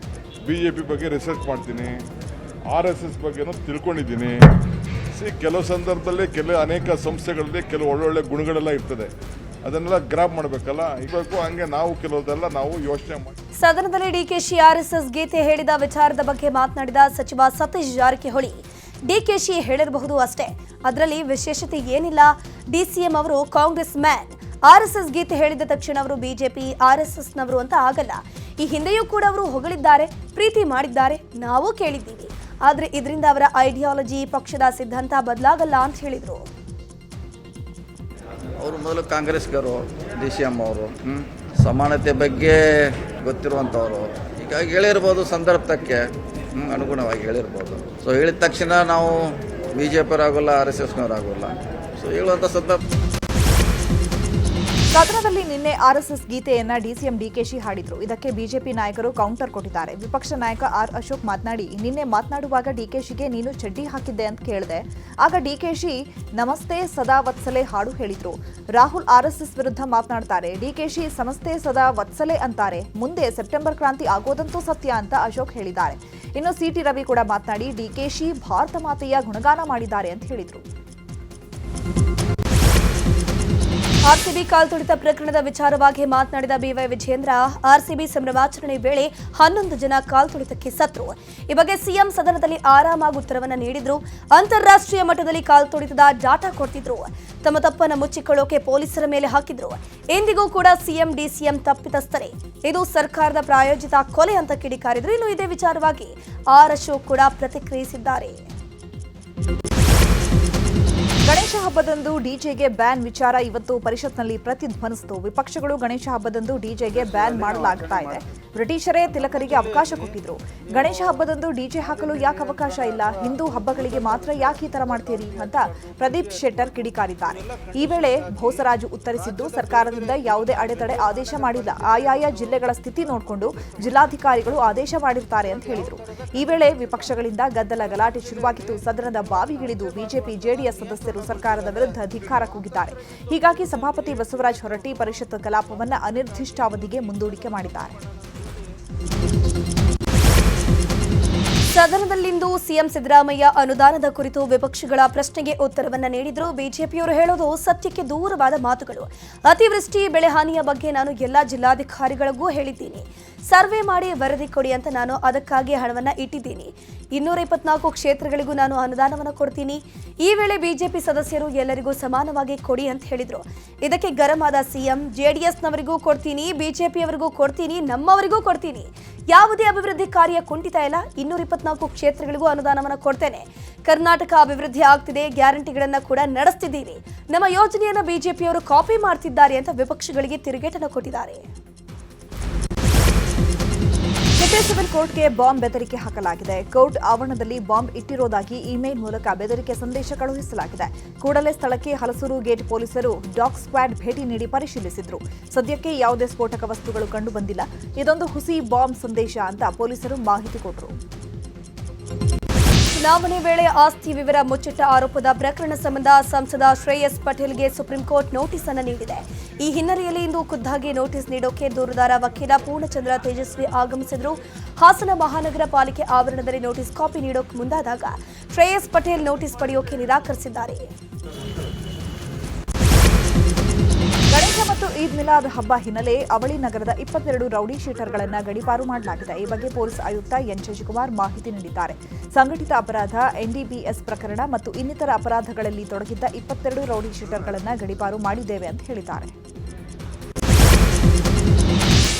BJP ಬಗ್ಗೆ ರಿಸರ್ಚ್ ಮಾಡ್ತೀನಿ, RSS ಬಗ್ಗೆನೂ ತಿಳ್ಕೊಂಡಿದ್ದೀನಿ. ಕೆಲವು ಸಂದರ್ಭದಲ್ಲಿ ಅನೇಕ ಸಂಸ್ಥೆಗಳಲ್ಲಿ ಕೆಲವು ಒಳ್ಳೊಳ್ಳೆ ಗುಣಗಳೆಲ್ಲ ಇರ್ತದೆ. ಅದನ್ನೆಲ್ಲ ಗ್ರಾಪ್ ಮಾಡಬೇಕಲ್ಲ, ಇರಬೇಕು. ಹಂಗೆ ನಾವು ಕೆಲವುದೆಲ್ಲ ನಾವು ಯೋಚನೆ ಮಾಡಿ. ಸದನದಲ್ಲಿ DKಶಿ RSS ಗೀತೆ ಹೇಳಿದ ವಿಚಾರದ ಬಗ್ಗೆ ಮಾತನಾಡಿದ ಸಚಿವ ಸತೀಶ್ ಜಾರಕಿಹೊಳಿ, DKಶಿ ಹೇಳಿರಬಹುದು ಅಷ್ಟೇ, ಅದರಲ್ಲಿ ವಿಶೇಷತೆ ಏನಿಲ್ಲ. DCM ಅವರು ಕಾಂಗ್ರೆಸ್ ಮ್ಯಾನ್. RSS ಗೀತೆ ಹೇಳಿದ ತಕ್ಷಣ ಅವರು BJP RSSನವರು ಅಂತ ಆಗಲ್ಲ. ಈ ಹಿಂದೆಯೂ ಕೂಡ ಅವರು ಹೊಗಳಿದ್ದಾರೆ, ಪ್ರೀತಿ ಮಾಡಿದ್ದಾರೆ, ನಾವು ಕೇಳಿದ್ದೀವಿ. ಆದರೆ ಇದರಿಂದ ಅವರ ಐಡಿಯಾಲಜಿ, ಪಕ್ಷದ ಸಿದ್ಧಾಂತ ಬದಲಾಗಲ್ಲ ಅಂತ ಹೇಳಿದರು. ಅವರು ಮೊದಲು ಕಾಂಗ್ರೆಸ್ಗರು, DCM ಅವರು ಸಮಾನತೆ ಬಗ್ಗೆ ಗೊತ್ತಿರುವಂಥವ್ರು. ಹೀಗಾಗಿ ಹೇಳಿರ್ಬೋದು, ಸಂದರ್ಭಕ್ಕೆ ಅನುಗುಣವಾಗಿ ಹೇಳಿರ್ಬೋದು. ಸೊ ಹೇಳಿದ ತಕ್ಷಣ ನಾವು BJP ಆಗೋಲ್ಲ, RSSನವ್ರು ಆಗೋಲ್ಲ. ಸೊ ಹೇಳುವಂಥ ಸಂದರ್ಭ ಸದನದಲ್ಲಿ ನಿನ್ನೆ ಆರ್ಎಸ್ಎಸ್ ಗೀತೆಯನ್ನ ಡಿಸಿಎಂ ಡಿಕೆಶಿ ಹಾಡಿದ್ರು. ಇದಕ್ಕೆ ಬಿಜೆಪಿ ನಾಯಕರು ಕೌಂಟರ್ ಕೊಟ್ಟಿದ್ದಾರೆ. ವಿಪಕ್ಷ ನಾಯಕ ಆರ್ ಅಶೋಕ್ ಮಾತನಾಡಿ, ನಿನ್ನೆ ಮಾತನಾಡುವಾಗ ಡಿಕೆಶಿಗೆ ನೀನು ಚಡ್ಡಿ ಹಾಕಿದ್ದೆ ಅಂತ ಕೇಳಿದೆ. ಆಗ ಡಿಕೆಶಿ ನಮಸ್ತೆ ಸದಾ ವತ್ಸಲೆ ಹಾಡು ಹೇಳಿದ್ರು. ರಾಹುಲ್ ಆರ್ಎಸ್ಎಸ್ ವಿರುದ್ಧ ಮಾತನಾಡ್ತಾರೆ, ಡಿಕೆಶಿ ಸಮಸ್ತೆ ಸದಾ ವತ್ಸಲೆ ಅಂತಾರೆ. ಮುಂದೆ ಸೆಪ್ಟೆಂಬರ್ ಕ್ರಾಂತಿ ಆಗೋದಂತೂ ಸತ್ಯ ಅಂತ ಅಶೋಕ್ ಹೇಳಿದ್ದಾರೆ. ಇನ್ನು ಸಿಟಿ ರವಿ ಕೂಡ ಮಾತನಾಡಿ, ಡಿಕೆಶಿ ಭಾರತ ಮಾತೆಯ ಗುಣಗಾನ ಮಾಡಿದ್ದಾರೆ ಅಂತ ಹೇಳಿದ್ರು. ಆರ್ಸಿಬಿ ಕಾಲ್ತುಳಿತ ಪ್ರಕರಣದ ವಿಚಾರವಾಗಿ ಮಾತನಾಡಿದ ಬಿವೈ ವಿಜಯೇಂದ್ರ, ಆರ್ಸಿಬಿ ಸಂಭ್ರಮಾಚರಣೆ ವೇಳೆ 11 ಜನ ಕಾಲ್ತುಳಿತಕ್ಕೆ ಸತ್ರು. ಈ ಬಗ್ಗೆ ಸಿಎಂ ಸದನದಲ್ಲಿ ಆರಾಮಾಗಿ ಉತ್ತರವನ್ನು ನೀಡಿದ್ರು. ಅಂತಾರಾಷ್ಟ್ರೀಯ ಮಟ್ಟದಲ್ಲಿ ಕಾಲ್ತುಳಿತದ ಡಾಟಾ ಕೊಡ್ತಿದ್ರು. ತಮ್ಮ ತಪ್ಪನ್ನು ಮುಚ್ಚಿಕೊಳ್ಳೋಕೆ ಪೊಲೀಸರ ಮೇಲೆ ಹಾಕಿದ್ರು. ಎಂದಿಗೂ ಕೂಡ ಸಿಎಂ ಡಿಸಿಎಂ ತಪ್ಪಿತಸ್ಥರೇ, ಇದು ಸರ್ಕಾರದ ಪ್ರಾಯೋಜಿತ ಕೊಲೆ ಅಂತ ಕಿಡಿಕಾರಿದ್ರು. ಇನ್ನು ಇದೇ ವಿಚಾರವಾಗಿ ಆರ್ ಅಶೋಕ್ ಕೂಡ ಪ್ರತಿಕ್ರಿಯಿಸಿದ್ದಾರೆ. ಗಣೇಶ ಹಬ್ಬದಂದು ಡಿಜೆಗೆ ಬ್ಯಾನ್ ವಿಚಾರ ಇವತ್ತು ಪರಿಷತ್ನಲ್ಲಿ ಪ್ರತಿಧ್ವನಿಸಿತು. ವಿಪಕ್ಷಗಳು ಗಣೇಶ ಹಬ್ಬದಂದು ಡಿಜೆಗೆ ಬ್ಯಾನ್ ಮಾಡಲಾಗ್ತಾ ಇದೆ, ಬ್ರಿಟಿಷರೇ ತಿಲಕರಿಗೆ ಅವಕಾಶ ಕೊಟ್ಟಿದ್ರು. ಗಣೇಶ ಹಬ್ಬದಂದು ಡಿಜೆ ಹಾಕಲು ಯಾಕೆ ಅವಕಾಶ ಇಲ್ಲ, ಹಿಂದೂ ಹಬ್ಬಗಳಿಗೆ ಮಾತ್ರ ಯಾಕೆ ಈ ತರ ಮಾಡ್ತೀರಿ ಅಂತ ಪ್ರದೀಪ್ ಶೆಟ್ಟರ್ ಕಿಡಿಕಾರಿದ್ದಾರೆ. ಈ ವೇಳೆ ಬೋಸರಾಜು ಉತ್ತರಿಸಿದ್ದು, ಸರ್ಕಾರದಿಂದ ಯಾವುದೇ ಅಡೆತಡೆ ಆದೇಶ ಮಾಡಿಲ್ಲ, ಆಯಾಯ ಜಿಲ್ಲೆಗಳ ಸ್ಥಿತಿ ನೋಡಿಕೊಂಡು ಜಿಲ್ಲಾಧಿಕಾರಿಗಳು ಆದೇಶ ಮಾಡಿರ್ತಾರೆ ಅಂತ ಹೇಳಿದ್ರು. ಈ ವೇಳೆ ವಿಪಕ್ಷಗಳಿಂದ ಗದ್ದಲ ಗಲಾಟೆ ಶುರುವಾಗಿದ್ದು, ಸದನದ ಬಾವಿಗಿಳಿದು ಬಿಜೆಪಿ ಜೆಡಿಎಸ್ ಸದಸ್ಯರು ಸರ್ಕಾರದ ವಿರುದ್ಧ ಧಿಕ್ಕಾರ ಕೂಗಿದ್ದಾರೆ. ಹೀಗಾಗಿ ಸಭಾಪತಿ ಬಸವರಾಜ ಹೊರಟ್ಟಿ ಪರಿಷತ್ ಕಲಾಪವನ್ನು ಅನಿರ್ದಿಷ್ಟಾವಧಿಗೆ ಮುಂದೂಡಿಕೆ ಮಾಡಿದ್ದಾರೆ. ಸದನದಲ್ಲಿಂದು ಸಿಎಂ ಸಿದ್ದರಾಮಯ್ಯ ಅನುದಾನದ ಕುರಿತು ವಿಪಕ್ಷಗಳ ಪ್ರಶ್ನೆಗೆ ಉತ್ತರವನ್ನ ನೀಡಿದ್ರು. ಬಿಜೆಪಿಯವರು ಹೇಳೋದು ಸತ್ಯಕ್ಕೆ ದೂರವಾದ ಮಾತುಗಳು. ಅತಿವೃಷ್ಟಿ ಬೆಳೆ ಹಾನಿಯ ಬಗ್ಗೆ ನಾನು ಎಲ್ಲಾ ಜಿಲ್ಲಾಧಿಕಾರಿಗಳಿಗೂ ಹೇಳಿದ್ದೀನಿ. ಸರ್ವೆ ಮಾಡಿ ವರದಿ ಕೊಡಿ ಅಂತ ನಾನು ಅದಕ್ಕಾಗಿ ಹಣವನ್ನ ಇಟ್ಟಿದ್ದೀನಿ. 224 ಕ್ಷೇತ್ರಗಳಿಗೂ ನಾನು ಅನುದಾನವನ್ನು ಕೊಡ್ತೀನಿ. ಈ ವೇಳೆ ಬಿಜೆಪಿ ಸದಸ್ಯರು ಎಲ್ಲರಿಗೂ ಸಮಾನವಾಗಿ ಕೊಡಿ ಅಂತ ಹೇಳಿದ್ರು. ಇದಕ್ಕೆ ಗರಂ ಆದ ಸಿಎಂ, ಜೆಡಿಎಸ್ನವರಿಗೂ ಕೊಡ್ತೀನಿ, ಬಿಜೆಪಿಯವರಿಗೂ ಕೊಡ್ತೀನಿ, ನಮ್ಮವರಿಗೂ ಕೊಡ್ತೀನಿ. ಯಾವುದೇ ಅಭಿವೃದ್ಧಿ ಕಾರ್ಯ ಕುಂಠಿತ ಇಲ್ಲ. 224 ಕ್ಷೇತ್ರಗಳಿಗೂ ಅನುದಾನವನ್ನು ಕೊಡ್ತೇನೆ. ಕರ್ನಾಟಕ ಅಭಿವೃದ್ಧಿ ಆಗ್ತಿದೆ, ಗ್ಯಾರಂಟಿಗಳನ್ನ ಕೂಡ ನಡೆಸ್ತಿದ್ದೀರಿ. ನಮ್ಮ ಯೋಜನೆಯನ್ನು ಬಿಜೆಪಿಯವರು ಕಾಪಿ ಮಾಡ್ತಿದ್ದಾರೆ ಅಂತ ವಿಪಕ್ಷಗಳಿಗೆ ತಿರುಗೇಟನ್ನು ಕೊಟ್ಟಿದ್ದಾರೆ. ಸಿವಿಲ್ ಕೋರ್ಟ್ಗೆ ಬಾಂಬ್ ಬೆದರಿಕೆ ಹಾಕಲಾಗಿದೆ. ಕೋರ್ಟ್ ಆವರಣದಲ್ಲಿ ಬಾಂಬ್ ಇಟ್ಟಿರೋದಾಗಿ ಇಮೇಲ್ ಮೂಲಕ ಬೆದರಿಕೆ ಸಂದೇಶ ಕಳುಹಿಸಲಾಗಿದೆ. ಕೂಡಲೇ ಸ್ಥಳಕ್ಕೆ ಹಲಸೂರು ಗೇಟ್ ಪೊಲೀಸರು ಡಾಗ್ ಸ್ಕ್ವಾಡ್ ಭೇಟಿ ನೀಡಿ ಪರಿಶೀಲಿಸಿದ್ರು. ಸದ್ಯಕ್ಕೆ ಯಾವುದೇ ಸ್ಫೋಟಕ ವಸ್ತುಗಳು ಕಂಡು ಬಂದಿಲ್ಲ. ಇದೊಂದು ಹುಸಿ ಬಾಂಬ್ ಸಂದೇಶ ಅಂತ ಪೊಲೀಸರು ಮಾಹಿತಿ ಕೊಟ್ಟರು. ಚುನಾವಣೆ ವೇಳೆ ಆಸ್ತಿ ವಿವರ ಮುಚ್ಚಿಟ್ಟ ಆರೋಪದ ಪ್ರಕರಣ ಸಂಬಂಧ ಸಂಸದ ಶ್ರೇಯಸ್ ಪಟೇಲ್ಗೆ ಸುಪ್ರೀಂ ಕೋರ್ಟ್ ನೋಟಿಸ್ ಅನ್ನು ನೀಡಿದೆ. ಈ ಹಿನ್ನೆಲೆಯಲ್ಲಿ ಇಂದು ಖುದ್ದಾಗಿ ನೋಟಿಸ್ ನೀಡೋಕೆ ದೂರುದಾರ ವಕೀಲ ಪೂರ್ಣಚಂದ್ರ ತೇಜಸ್ವಿ ಆಗಮಿಸಿದ್ರು. ಹಾಸನ ಮಹಾನಗರ ಪಾಲಿಕೆ ಆವರಣದಲ್ಲಿ ನೋಟಿಸ್ ಕಾಪಿ ನೀಡೋಕೆ ಮುಂದಾದಾಗ ಶ್ರೇಯಸ್ ಪಟೇಲ್ ನೋಟಿಸ್ ಪಡೆಯೋಕೆ ನಿರಾಕರಿಸಿದ್ದಾರೆ. ಗಣೇಶ ಮತ್ತು ಈದ್ ಮಿಲಾದ್ ಹಬ್ಬ ಹಿನ್ನೆಲೆ ಅವಳಿ ನಗರದ 22 ರೌಡಿ ಶೀಟರ್ಗಳನ್ನು ಗಡೀಪಾರು ಮಾಡಲಾಗಿದೆ. ಈ ಬಗ್ಗೆ ಪೊಲೀಸ್ ಆಯುಕ್ತ ಎನ್ ಶಶಿಕುಮಾರ್ ಮಾಹಿತಿ ನೀಡಿದ್ದಾರೆ. ಸಂಘಟಿತ ಅಪರಾಧ, ಎನ್ಡಿಪಿಎಸ್ ಪ್ರಕರಣ ಮತ್ತು ಇನ್ನಿತರ ಅಪರಾಧಗಳಲ್ಲಿ ತೊಡಗಿದ್ದ 22 ರೌಡಿ ಶೀಟರ್ಗಳನ್ನು ಗಡೀಪಾರು ಮಾಡಿದ್ದೇವೆ ಅಂತ ಹೇಳಿದ್ದಾರೆ.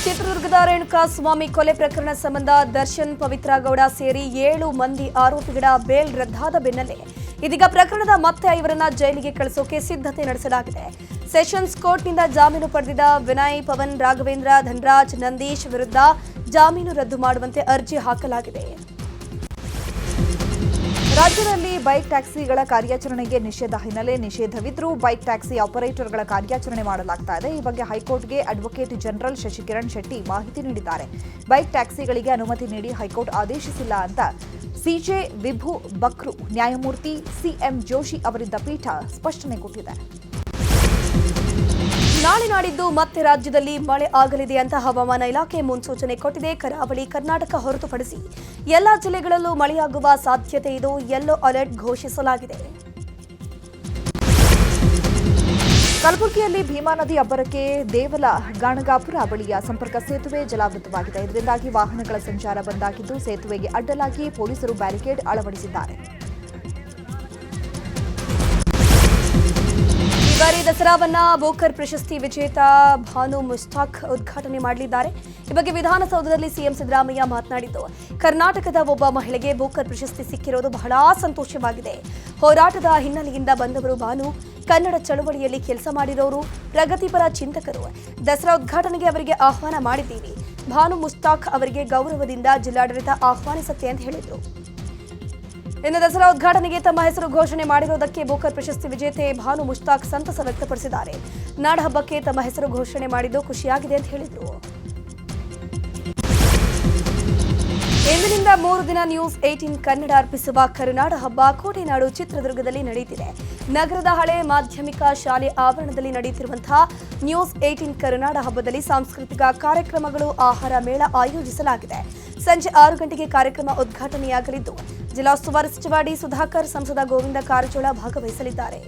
ಚಿತ್ರದುರ್ಗದ ರೇಣುಕಾಸ್ವಾಮಿ ಕೊಲೆ ಪ್ರಕರಣ ಸಂಬಂಧ ದರ್ಶನ್, ಪವಿತ್ರ ಗೌಡ ಸೇರಿ 7 ಮಂದಿ ಆರೋಪಿಗಳ ಬೇಲ್ ರದ್ದಾದ ಬೆನ್ನಲ್ಲೇ ಇದೀಗ ಪ್ರಕರಣದ ಮತ್ತೆ 5ರನ್ನ ಜೈಲಿಗೆ ಕಳಿಸೋಕೆ ಸಿದ್ಧತೆ ನಡೆಸಲಾಗಿದೆ. ಸೆಷನ್ಸ್ ಕೋರ್ಟ್ನಿಂದ ಜಾಮೀನು ಪಡೆದಿದ್ದ ವಿನಯ್, ಪವನ್, ರಾಘವೇಂದ್ರ, ಧನರಾಜ್, ನಂದೀಶ್ ವಿರುದ್ಧ ಜಾಮೀನು ರದ್ದು ಮಾಡುವಂತೆ ಅರ್ಜಿ ಹಾಕಲಾಗಿದೆ. ರಾಜ್ಯದಲ್ಲಿ ಬೈಕ್ ಟ್ಯಾಕ್ಸಿಗಳ ಕಾರ್ಯಾಚರಣೆಗೆ ನಿಷೇಧ ಹಿನ್ನೆಲೆ ನಿಷೇಧವಿದ್ರೂ ಬೈಕ್ ಟ್ಯಾಕ್ಸಿ ಆಪರೇಟರ್ಗಳ ಕಾರ್ಯಾಚರಣೆ ಮಾಡಲಾಗ್ತಾ ಇದೆ. ಈ ಬಗ್ಗೆ ಹೈಕೋರ್ಟ್ಗೆ ಅಡ್ವೊಕೇಟ್ ಜನರಲ್ ಶಶಿಕಿರಣ್ ಶೆಟ್ಟಿ ಮಾಹಿತಿ ನೀಡಿದ್ದಾರೆ. ಬೈಕ್ ಟ್ಯಾಕ್ಸಿಗಳಿಗೆ ಅನುಮತಿ ನೀಡಿ ಹೈಕೋರ್ಟ್ ಆದೇಶಿಸಿಲ್ಲ ಅಂತ ಸಿಜೆ ವಿಭು ಬಕ್ರು, ನ್ಯಾಯಮೂರ್ತಿ ಸಿಎಂ ಜೋಶಿ ಅವರಿದ್ದ ಪೀಠ ಸ್ಪಷ್ಟನೆ ಕೊಟ್ಟಿದೆ. ನಾಳೆ ನಾಡಿದ್ದು ಮತ್ತೆ ರಾಜ್ಯದಲ್ಲಿ ಮಳೆ ಆಗಲಿದೆ ಅಂತ ಹವಾಮಾನ ಇಲಾಖೆ ಮುನ್ಸೂಚನೆ ಕೊಟ್ಟಿದೆ. ಕರಾವಳಿ ಕರ್ನಾಟಕ ಹೊರತುಪಡಿಸಿ ಎಲ್ಲಾ ಜಿಲ್ಲೆಗಳಲ್ಲೂ ಮಳೆಯಾಗುವ ಸಾಧ್ಯತೆ ಇದ್ದು ಯೆಲ್ಲೋ ಅಲರ್ಟ್ ಘೋಷಿಸಲಾಗಿದೆ. ಕಲಬುರಗಿಯಲ್ಲಿ ಭೀಮಾ ನದಿ ಅಬ್ಬರಕ್ಕೆ ದೇವಲ ಗಾಣಗಾಪುರ ಬಳಿಯ ಸಂಪರ್ಕ ಸೇತುವೆ ಜಲಾವೃತವಾಗಿದೆ. ಇದರಿಂದಾಗಿ ವಾಹನಗಳ ಸಂಚಾರ ಬಂದಾಗಿದ್ದು ಸೇತುವೆಗೆ ಅಡ್ಡಲಾಗಿ ಪೊಲೀಸರು ಬ್ಯಾರಿಕೇಡ್ ಅಳವಡಿಸಿದ್ದಾರೆ. ಈ ಬಾರಿ ದಸರಾವನ್ನ ಬೋಕರ್ ಪ್ರಶಸ್ತಿ ವಿಜೇತ ಭಾನು ಮುಸ್ತಾಕ್ ಉದ್ಘಾಟನೆ ಮಾಡಲಿದ್ದಾರೆ. ಈ ಬಗ್ಗೆ ವಿಧಾನಸೌಧದಲ್ಲಿ ಸಿಎಂ ಸಿದ್ದರಾಮಯ್ಯ ಮಾತನಾಡಿದ್ದು, ಕರ್ನಾಟಕದ ಒಬ್ಬ ಮಹಿಳೆಗೆ ಬೋಕರ್ ಪ್ರಶಸ್ತಿ ಸಿಕ್ಕಿರೋದು ಬಹಳ ಸಂತೋಷವಾಗಿದೆ. ಹೋರಾಟದ ಹಿನ್ನೆಲೆಯಿಂದ ಬಂದವರು ಭಾನು, ಕನ್ನಡ ಚಳವಳಿಯಲ್ಲಿ ಕೆಲಸ ಮಾಡಿರೋರು, ಪ್ರಗತಿಪರ ಚಿಂತಕರು. ದಸರಾ ಉದ್ಘಾಟನೆಗೆ ಅವರಿಗೆ ಆಹ್ವಾನ ಮಾಡಿದ್ದೀವಿ. ಭಾನು ಮುಸ್ತಾಕ್ ಅವರಿಗೆ ಗೌರವದಿಂದ ಜಿಲ್ಲಾಡಳಿತ ಆಹ್ವಾನಿಸುತ್ತೆ ಅಂತ ಹೇಳಿದರು. ಇನ್ನು ದಸರಾ ಉದ್ಘಾಟನೆಗೆ ತಮ್ಮ ಹೆಸರು ಘೋಷಣೆ ಮಾಡಿರುವುದಕ್ಕೆ ಬೋಕರ್ ಪ್ರಶಸ್ತಿ ವಿಜೇತೆ ಭಾನು ಮುಷ್ತಾಕ್ ಸಂತಸ ವ್ಯಕ್ತಪಡಿಸಿದ್ದಾರೆ. ನಾಡಹಬ್ಬಕ್ಕೆ ತಮ್ಮ ಹೆಸರು ಘೋಷಣೆ ಮಾಡಿದ್ದು ಖುಷಿಯಾಗಿದೆ ಅಂತ ಹೇಳಿದರು. ಇಂದಿನಿಂದ 3 ದಿನ ನ್ಯೂಸ್ 18 ಕನ್ನಡ ಅರ್ಪಿಸುವ ಕರುನಾಡ ಹಬ್ಬ ಕೋಟೆನಾಡು ಚಿತ್ರದುರ್ಗದಲ್ಲಿ ನಡೆಯುತ್ತಿದೆ. ನಗರದ ಹಳೆ ಮಾಧ್ಯಮಿಕ ಶಾಲೆ ಆವರಣದಲ್ಲಿ ನಡೆಯುತ್ತಿರುವಂತಹ ನ್ಯೂಸ್ 18 ಕರುನಾಡ ಹಬ್ಬದಲ್ಲಿ ಸಾಂಸ್ಕೃತಿಕ ಕಾರ್ಯಕ್ರಮಗಳು, ಆಹಾರ ಮೇಳ ಆಯೋಜಿಸಲಾಗಿದೆ. ಸಂಜೆ 6 ಗಂಟೆಗೆ ಕಾರ್ಯಕ್ರಮ ಉದ್ಘಾಟನೆಯಾಗಲಿದ್ದು ಜಿಲ್ಲಾ ಉಸ್ತುವಾರಿ ಸಚಿವ ಡಿ ಸುಧಾಕರ್, ಸಂಸದ ಗೋವಿಂದ ಕಾರಜೋಳ ಭಾಗವಹಿಸಲಿದ್ದಾರೆ.